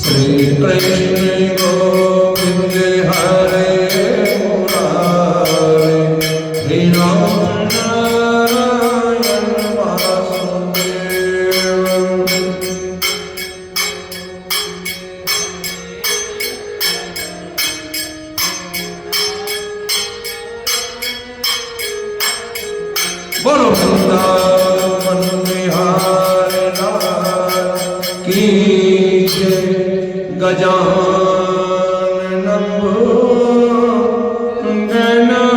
श्री कृष्ण गोविंद हरे मुरारे हे राम नारायण वासुदेव। बोलो वृंदावन बिहारी लाल की जय। गजानन गणाधिसेवितं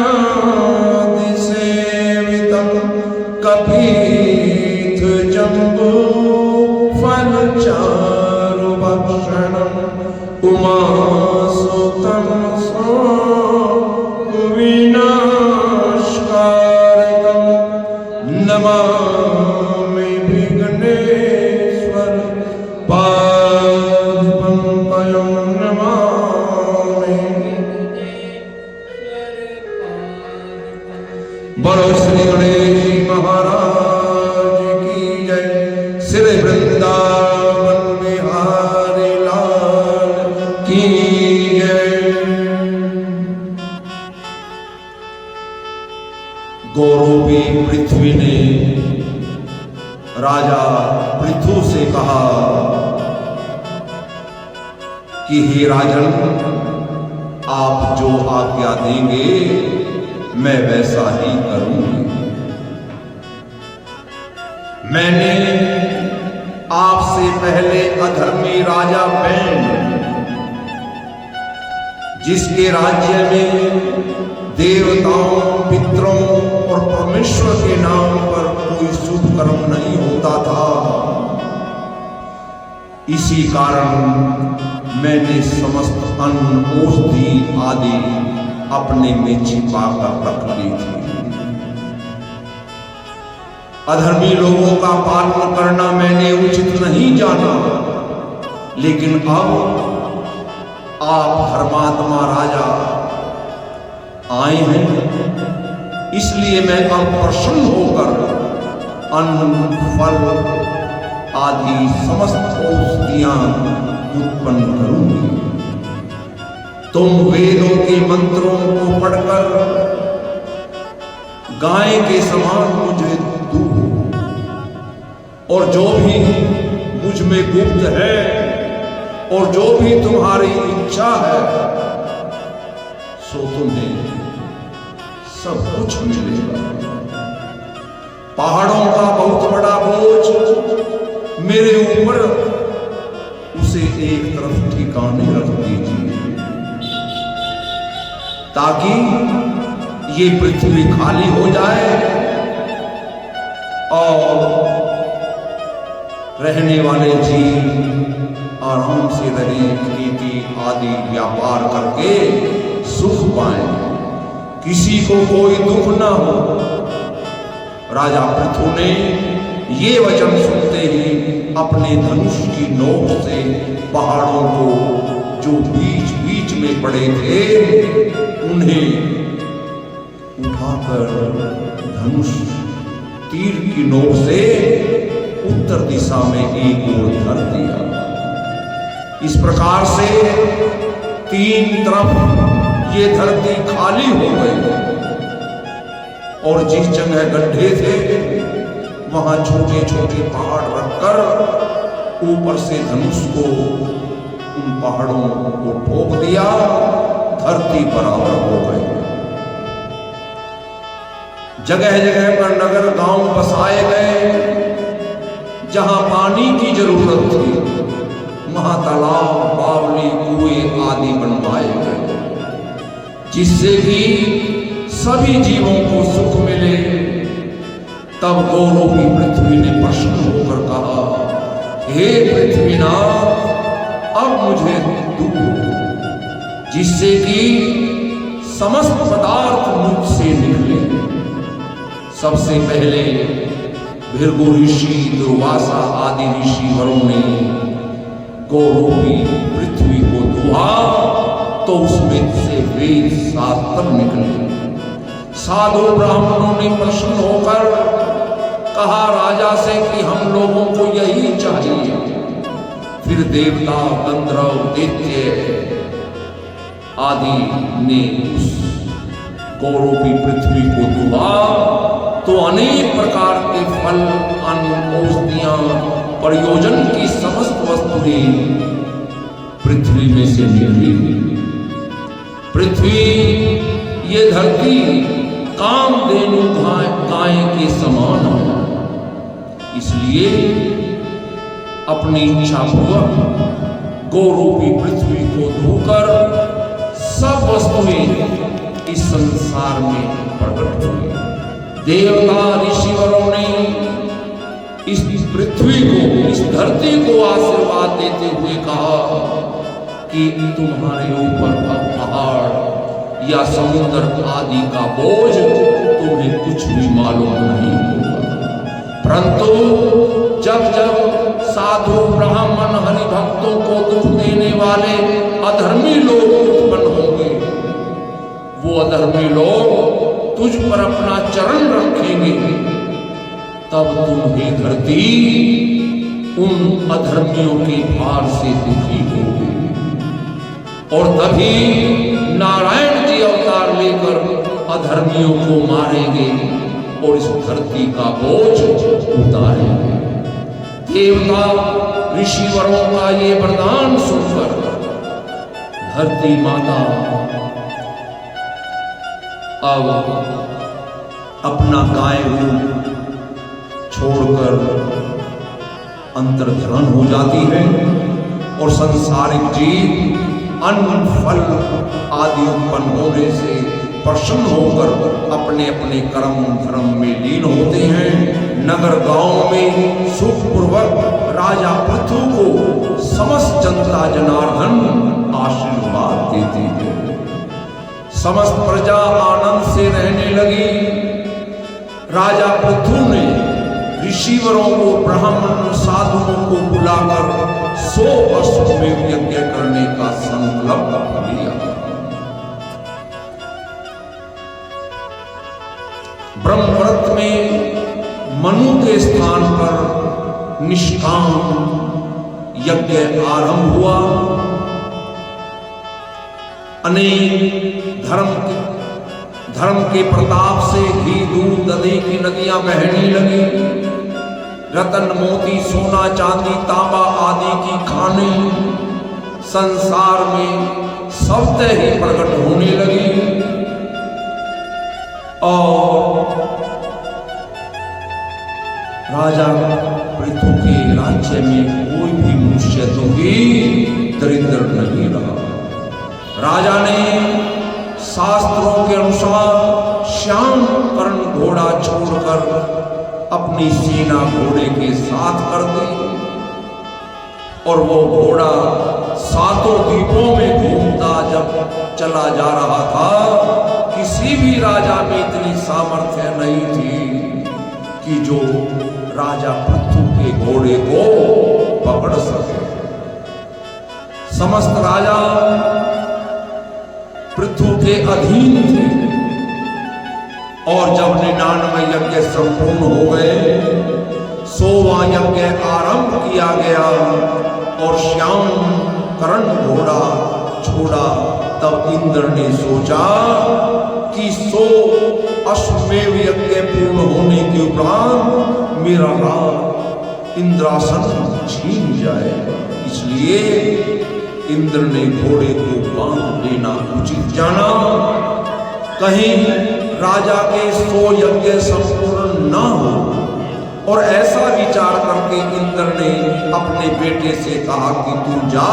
कपीथ जम्बो फलचारुभक्षणं उमासुतं विनाशकारकं नमामि विघ्नेश्वर पादपङ्कजं नमामि। बोलो श्री गणेश महाराज की जय। श्री वृंदावन बिहारी लाल की जय। गौरवी पृथ्वी ने राजा पृथु से कहा कि हे राजन, आप जो आज्ञा देंगे मैं वैसा ही करूंगी। मैंने आपसे पहले अधर्मी राजा बैन, जिसके राज्य में देवताओं, पितरों और परमेश्वर के नाम पर कोई शुभ कर्म नहीं होता था, इसी कारण मैंने समस्त अन्न औषधि आदि अपने में छिपा कर रख ली थी। अधर्मी लोगों का पालन करना मैंने उचित नहीं जाना, लेकिन अब आप धर्मात्मा राजा आए हैं, इसलिए मैं अब प्रसन्न होकर अन्न, फल आदि समस्त औषधियां उत्पन्न करूंगी। तुम वेदों के मंत्रों को पढ़कर गाय के समान मुझे दो, और जो भी मुझ में गुप्त है और जो भी तुम्हारी इच्छा है सो तुम्हें सब कुछ मिलेगा। पहाड़ों का बहुत बड़ा बोझ मेरे ऊपर, उसे एक तरफ ठिकाने रख दीजिए, ताकि ये पृथ्वी खाली हो जाए और रहने वाले जीव आराम से रहे, खेती आदि व्यापार करके सुख पाए, किसी को कोई दुख ना हो। राजा पृथु ने ये वचन सुनते ही अपने धनुष की नोक से पहाड़ों को जो बीच बीच में पड़े थे उन्हें उठाकर धनुष तीर की नोक से उत्तर दिशा में एक ओर धर दिया। इस प्रकार से तीन तरफ ये धरती खाली हो गई, और जिस जगह गड्ढे थे वहां छोटे छोटे पहाड़ रखकर ऊपर से धनुष को उन पहाड़ों को ठोक दिया, धरती बराबर हो गई। जगह जगह पर नगर गांव बसाए गए, जहां पानी की जरूरत थी वहां तालाब, बावली, कुएं आदि बनवाए गए, जिससे कि सभी जीवों को सुख मिले। तब गौरवी पृथ्वी ने प्रसन्न होकर कहा, हे पृथ्वीनाथ, अब मुझे दुख हो, जिससे कि समस्त पदार्थ मुझसे निकले। सबसे पहले भृगु ऋषि, दुर्वासा आदि ऋषिवरों ने गौरवी पृथ्वी को धुआ तो उसमें से वेद शास्त्र निकले। साधु ब्राह्मणों ने प्रसन्न होकर कहा राजा से कि हम लोगों को यही चाहिए। फिर देवता, गंधर्व, दैत्य आदि ने उस गौरूपी पृथ्वी को दुआ तो अनेक प्रकार के फल, अन्न, औषधियां, प्रयोजन की समस्त वस्तुएं पृथ्वी में से निकली। पृथ्वी ये धरती कामधेनु गाय के समान है, इसलिए अपनी इच्छा पूर्वक गौरूपी पृथ्वी को धोकर सब वस्तुएं इस संसार में प्रकट हुई। देवता ऋषिवरों ने इस पृथ्वी को, इस धरती को आशीर्वाद देते हुए कहा कि तुम्हारे ऊपर अब पहाड़ या समुद्र आदि का बोझ तुम्हें कुछ भी मालूम नहीं होगा। परंतु जब जब साधु, ब्राह्मण, हरि भक्तों को दुख देने वाले अधर्मी लोग उत्पन्न होंगे, वो अधर्मी लोग तुझ पर अपना चरण रखेंगे, तब तुम ही धरती उन अधर्मियों के भार से दुखी होगी। और तभी नारायण जी अवतार लेकर अधर्मियों को मारेंगे और इस धरती का बोझ उतारेंगे। देवता ऋषिवरों का ये वरदान सुनकर धरती माता अब अपना गाय रूप छोड़कर अंतर्ध्यान हो जाती है और संसारिक जीव अन्न, फल आदि उत्पन्न होने से प्रसन्न होकर अपने अपने कर्म धर्म में लीन होते हैं। नगर गांव में सुखपूर्वक राजा पृथु को समस्त जनता जनार्दन आशीर्वाद देती है। समस्त प्रजा आनंद से रहने लगी। राजा पृथु ने ऋषिवरों को, ब्राह्मण, साधुओं को बुलाकर 100 अश्वमेध यज्ञ करने का संकल्प लिया। ब्रह्मव्रत में मनु के स्थान पर निष्काम यज्ञ आरंभ हुआ। अनेक धर्म के प्रताप से घी, दूध, दही की नदियां बहने लगी। रतन, मोती, सोना, चांदी, तांबा आदि की खानें संसार में सबते ही प्रकट होने लगी। और राजा पृथु के राज्य में कोई भी मनुष्य तो भी दरिद्र नहीं रहा। राजा ने शास्त्रों के अनुसार श्याम कर्ण घोड़ा छोड़कर अपनी सेना घोड़े के साथ कर दी और वो घोड़ा 7 द्वीपों में घूमता जब चला जा रहा था, किसी भी राजा में इतनी सामर्थ्य नहीं थी कि जो राजा पृथु के घोड़े को पकड़ सके। समस्त राजा पृथु के अधीन थे और जब 99 यज्ञ संपूर्ण हो गए, 100वां यज्ञ आरंभ किया गया और श्याम कर्ण घोड़ा छोड़ा, तब इंद्र ने सोचा कि 100 अश्वमेध यज्ञ पूर्ण होने के उपरांत मेरा राज इंद्रासन छीन जाए। इसलिए इंद्र ने घोड़े को बांध लेना उचित जाना, कहीं राजा के 100 यज्ञ संपूर्ण न हो। और ऐसा विचार करके इंद्र ने अपने बेटे से कहा कि तू जा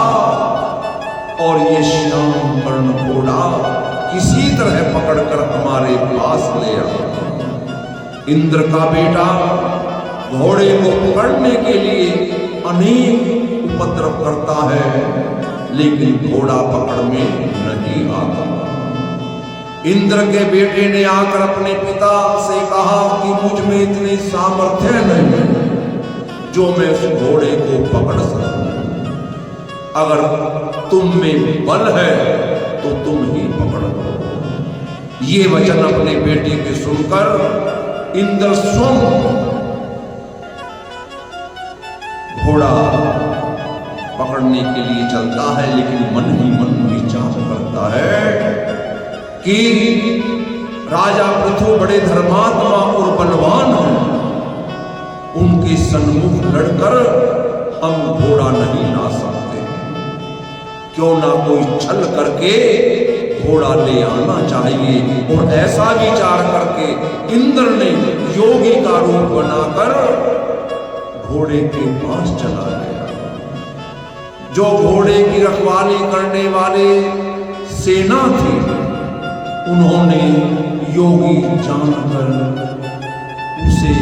और ये श्याम कर्ण घोड़ा किसी तरह पकड़कर हमारे पास ले आ। इंद्र का बेटा घोड़े को पकड़ने के लिए अनेक उपद्रव करता है, लेकिन घोड़ा पकड़ में नहीं आता। इंद्र के बेटे ने आकर अपने पिता से कहा कि मुझ में इतनी सामर्थ्य नहीं जो मैं उस घोड़े को पकड़ सकूं। अगर तुम में बल है तो तुम ही पकड़ लो। ये वचन अपने बेटे के सुनकर इंद्र स्वयं घोड़ा पकड़ने के लिए चलता है, लेकिन मन ही मन विचार करता है कि राजा पृथु बड़े धर्मात्मा और बलवान हैं, उनके सन्मुख लड़कर हम घोड़ा नहीं ला सकते, क्यों ना कोई छल करके घोड़ा ले आना चाहिए। और ऐसा विचार करके इंद्र ने योगी का रूप बनाकर घोड़े के पास चला गया। जो घोड़े की रखवाली करने वाले सेना थे, उन्होंने योगी जानकर उसे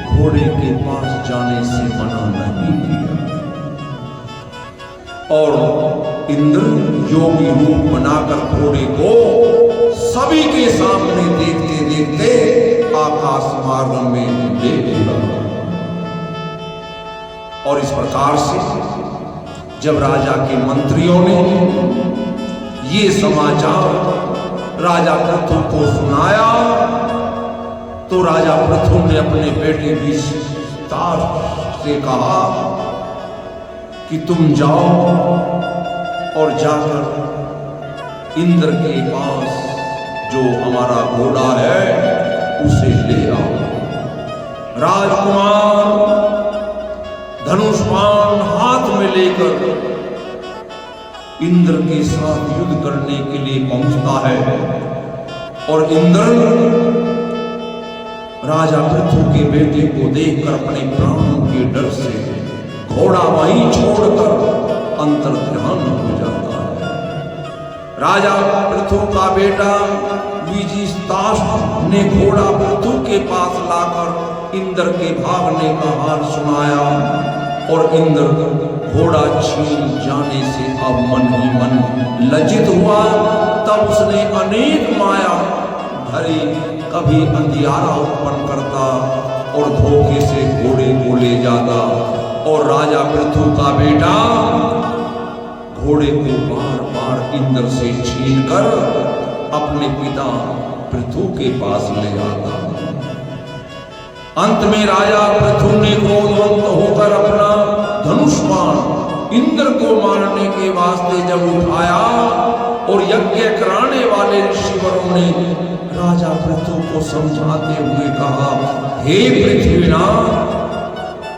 घोड़े के पास जाने से मना नहीं किया। और इंद्र योगी रूप बनाकर घोड़े को सभी के सामने देखते देखते आकाश मार्ग में ले गया। और इस प्रकार से जब राजा के मंत्रियों ने ये समाचार राजा पृथु को सुनाया, तो राजा पृथु ने अपने बेटे विस्तार से कहा कि तुम जाओ और जाकर इंद्र के पास जो हमारा घोड़ा है उसे ले आओ। राजकुमार धनुष्मान हाथ में लेकर इंद्र के साथ युद्ध करने के लिए पहुंचता है। और इंद्र राजा पृथु के बेटे को देखकर अपने प्राणों के डर से घोड़ा वहीं छोड़कर अंतर्ध्यान हो जाता है। राजा पृथु का बेटा विजिताश्व ने घोड़ा पृथु के पास लाकर इंद्र के भागने का हाल सुनाया। और इंद्र घोड़ा छीन जाने से अब मन ही मन लज्जित हुआ। तब उसने अनेक माया धरी, कभी अंधियारा उत्पन्न करता और धोखे से घोड़े को ले जाता। और राजा पृथु का बेटा घोड़े को बार बार इंद्र से छीनकर अपने पिता पृथु के पास ले आता। अंत में राजा पृथु ने क्रोधवंत होकर अपना धनुष्मान इंद्र को मारने के वास्ते जब उठाया, और यज्ञ कराने वाले ऋषिवरों ने राजा पृथु को समझाते हुए कहा, हे पृथ्वीनाथ,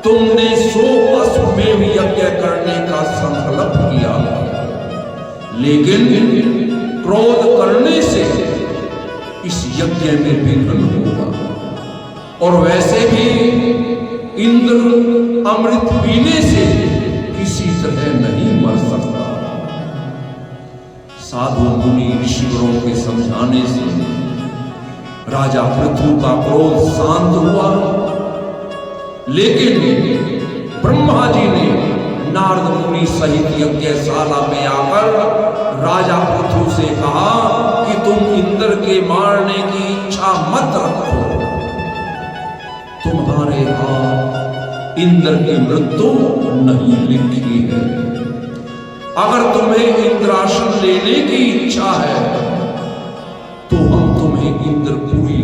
तुमने 100 अश्वमेध यज्ञ करने का संकल्प किया, लेकिन क्रोध करने से इस यज्ञ में विघ्न होगा। और वैसे भी इंद्र अमृत पीने से किसी तरह नहीं मर सकता। साधु मुनि ऋषिवरों के समझाने से राजा पृथु का क्रोध शांत हुआ। लेकिन ब्रह्मा जी ने नारद मुनि सहित यज्ञशाला में आकर राजा पृथु से कहा कि तुम इंद्र के मारने की इच्छा मत रखो, तुम्हारे हाथ इंद्र की मृत्यु नहीं लिखी है। अगर तुम्हें इंद्रासन लेने की इच्छा है तो हम तुम्हें इंद्रपुरी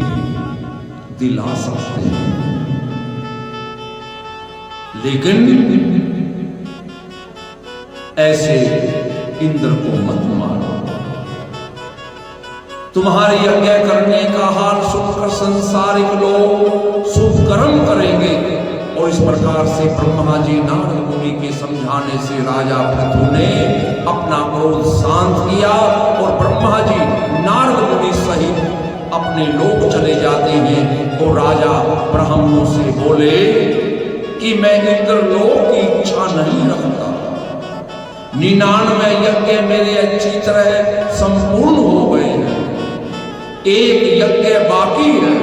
दिला सकते हैं, लेकिन ऐसे इंद्र को मत मारो। तुम्हारे यज्ञ करने का हाल सुनकर संसारिक लोग शुभ कर्म करेंगे। और इस प्रकार से ब्रह्मा जी नारद मुनि के समझाने से राजा पृथु ने अपना क्रोध शांत किया। और ब्रह्मा जी नारद मुनि सहित अपने लोक चले जाते हैं। और राजा ब्राह्मणों से बोले कि मैं इंद्र लोक की इच्छा नहीं रखता, 99 यज्ञ मेरे अच्छी तरह संपूर्ण हो गए हैं, एक यज्ञ बाकी है,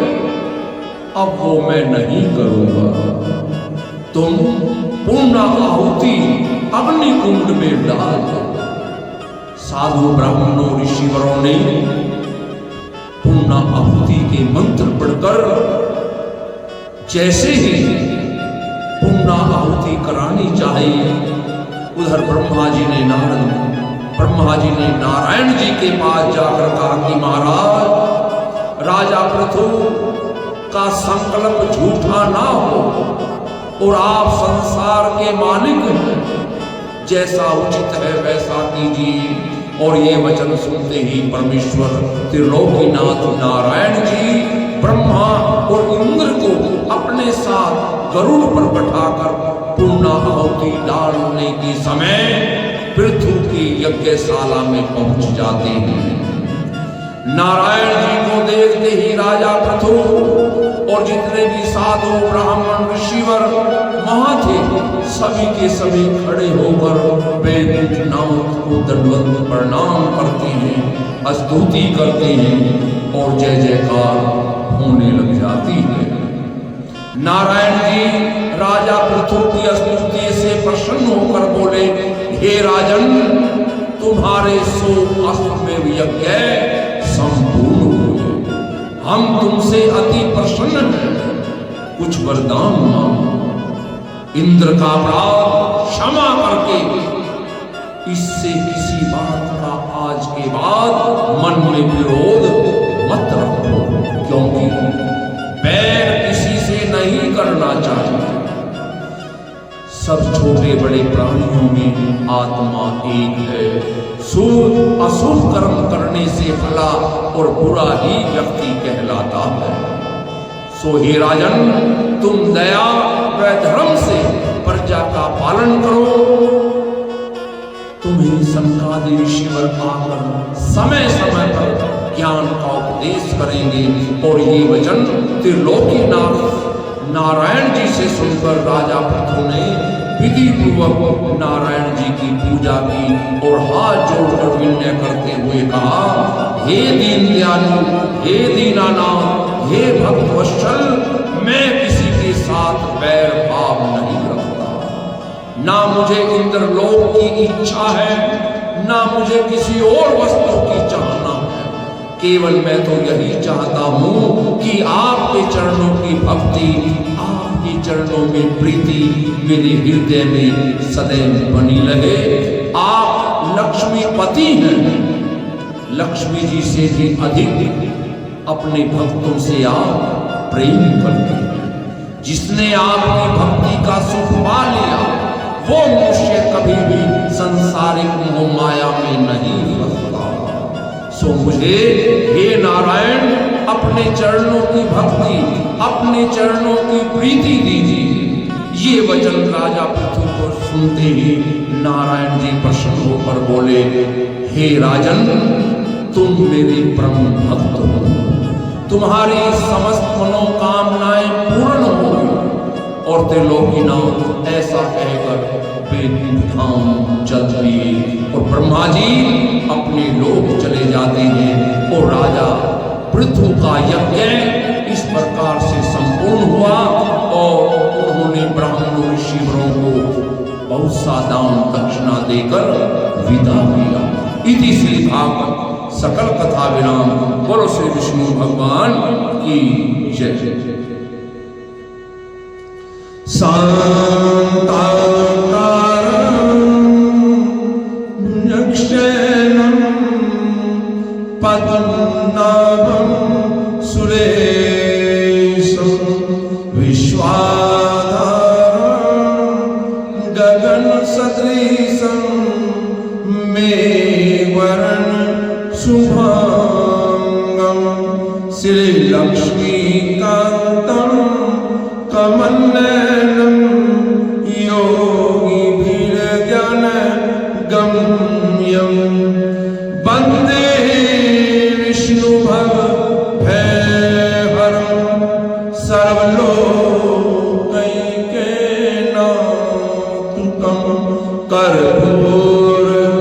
अब वो मैं नहीं करूंगा। तुम पूर्ण आहुति अग्नि कुंड में डाल दो। साधु ब्राह्मणों ऋषिवरों ने पूर्ण आहुति के मंत्र पढ़कर जैसे ही पूर्ण आहुति करानी चाहिए, उधर ब्रह्मा जी ने नारायण जी के पास जाकर कहा कि महाराज, राजा पृथु का संकल्प झूठा ना हो और आप संसार के मालिक हैं, जैसा उचित है वैसा कीजिए। और ये वचन सुनते ही परमेश्वर त्रिलोकीनाथ नारायण जी ब्रह्मा और इंद्र को अपने साथ गरुड़ पर बैठाकर पूर्णाहुति डालने के समय पृथु की यज्ञशाला में पहुंच जाते हैं। नारायण जी को देखते ही राजा पृथु और जितने भी साधु ब्राह्मण ऋषिवर वहां थे सभी के सभी खड़े होकर वैकुंठनाथ को दंडवत प्रणाम करते हैं, स्तुति करते हैं और जय जयकार होने लग जाती है। नारायण जी राजा पृथु की स्तुति से प्रसन्न होकर बोले, हे राजन, तुम्हारे 100 अश्वमेध यज्ञ संपूर्ण हुए। हम तुमसे अति प्रसन्न हैं, कुछ वरदान मांगो। इंद्र का अपराध क्षमा करके इससे किसी बात का आज के बाद मन में विरोध मत रखो, क्योंकि बैर किसी से नहीं करना चाहिए। सब छोटे बड़े प्राणियों में आत्मा एक है। शुभ अशुभ कर्म करने से भला और बुरा ही व्यक्ति कहलाता है। सो हे राजन, तुम दया व धर्म से प्रजा का पालन करो। तुम्हें सनकादि ऋषिवर आकर समय समय पर ज्ञान का उपदेश करेंगे। और ये वचन त्रिलोकीनाथ नारायण जी से सुनकर राजा पृथु ने विधि पूर्वक नारायण जी की पूजा की और हाथ जोड़कर विनय करते हुए कहा, हे दीन दयालु, हे दीनानाथ, हे भक्त वत्सल, मैं किसी के साथ बैर भाव नहीं रखता। ना मुझे इंद्रलोक की इच्छा है, ना मुझे किसी और वस्तु की चाहना है। केवल मैं तो यही चाहता हूं कि आपके चरणों की भक्ति, आपके चरणों में प्रीति मेरे हृदय में सदैव बनी रहे। आप लक्ष्मीपति हैं, लक्ष्मी जी से भी अधिक अपने भक्तों से आप प्रेम करते हैं। जिसने आपकी भक्ति का सुख पा लिया वो मनुष्य कभी भी संसारिक मोह माया में नहीं फंसता। सो मुझे हे नारायण अपने चरणों की भक्ति, अपने चरणों की प्रीति दीजिए। ये वचन राजा पृथु को सुनते ही नारायण जी प्रसन्न होकर बोले, हे राजन, तुम मेरे परम भक्त हो, तुम्हारी समस्त मनोकामनाएं पूर्ण होंगी। और त्रिलोकीनाथ ऐसा कहकर धाम चल दिए और ब्रह्मा जी अपने लोक चले जाते हैं। और राजा पृथु का यज्ञ इस प्रकार से संपूर्ण हुआ और उन्होंने ब्राह्मणों ऋषिवरों को बहुत सा दान दक्षिणा देकर विदा किया। इति श्री भागवत सकल कथा विराम। बोलो श्री विष्णु भगवान की जय। शांताकारं यक्षेणं पद्मनाभं सुरेशं विश्वाधारं गगनसदृशं मेघवर्णं शुभांगं श्रीलक्ष्मीकान्तं कमलनयनं योगिभिर्ध्यानगम्यं वन्दे विष्णुभवभयहरं सर्वलोकैकनाथं कर्पूरगौरं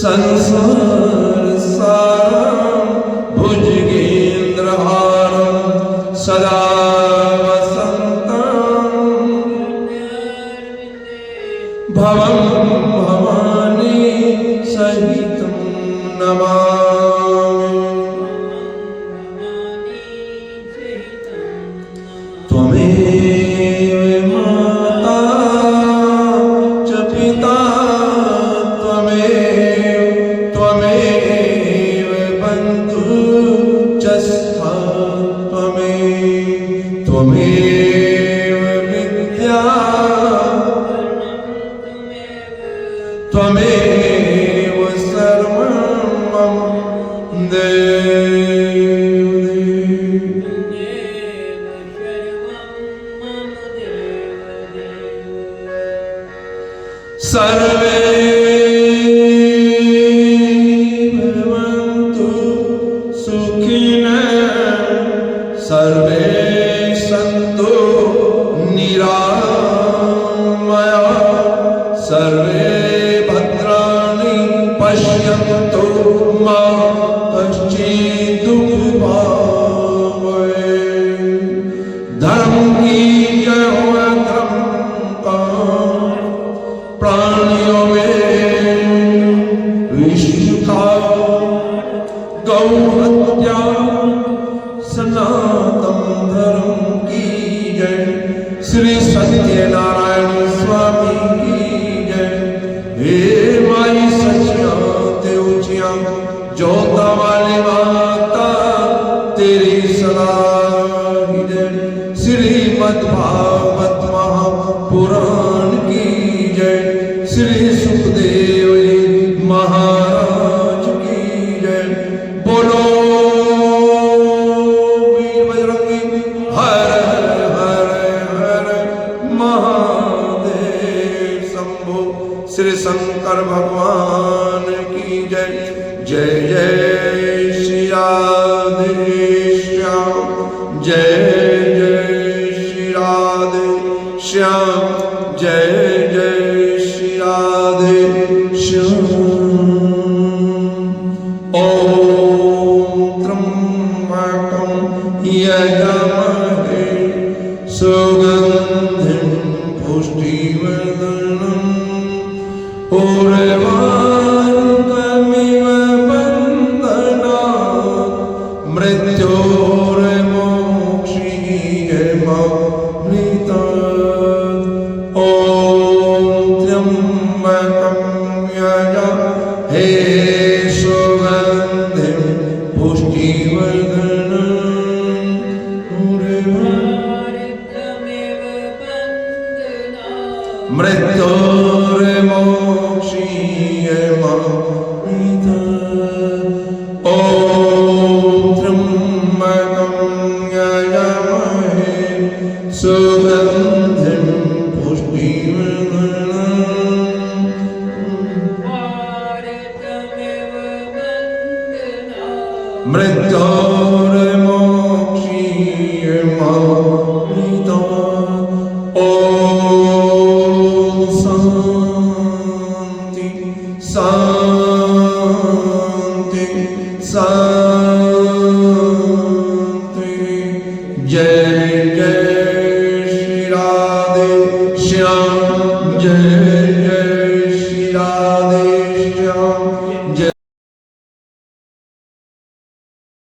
संसारसारं भुजगेन्द्रहारं सदा भवं भवानी सहितं नमामि। त्वमेव माता च पिता त्वमेव बन्धु च सखा त्वमेव विद्या सर्वे भवन्तु सुखिनः सर्वे सन्तु निरामया सर्वे भद्राणि पश्यन्तु मा कश्चित् दुःखभाग् धर्म की जय हो धर्म का प्राणियों में विष्णु का गौ हत्या सनातन धर्म की जय श्री सत्यनारायण स्वामी की जय हे माई सचिया ते ऊंचिया जोता वाली माता तेरी सलाह जय श्रीमद्भागवत महापुराण की जय श्री सुखदेव जी महाराज की जय बोलो वीर बजरंगी हर हर हर महादेव शंभो श्री शंकर भगवान की जय जय जय श्री राधे श्याम जय जय श्री राधे श्याम जय जय श्री राधे श्याम ओम त्र्यंबकं यजामहे सुगंधिं पुष्टिवर्धनम् उर्वारुकमिव बन्धनात् मृत्योर्मोक्षयेमामृतात् ॐ त्र्यंबकं यजामहे सुगंधिं पुष्टिवर्धनम् मृत्योर्मोक्षयेमामृतात् ॐ त्र्यंबकं यजामहे सुगंधिं पुष्टिवर्धनम् मृत्योर्मोक्षयेमामृतात् ॐ शान्ति शान्ति शान्ति जय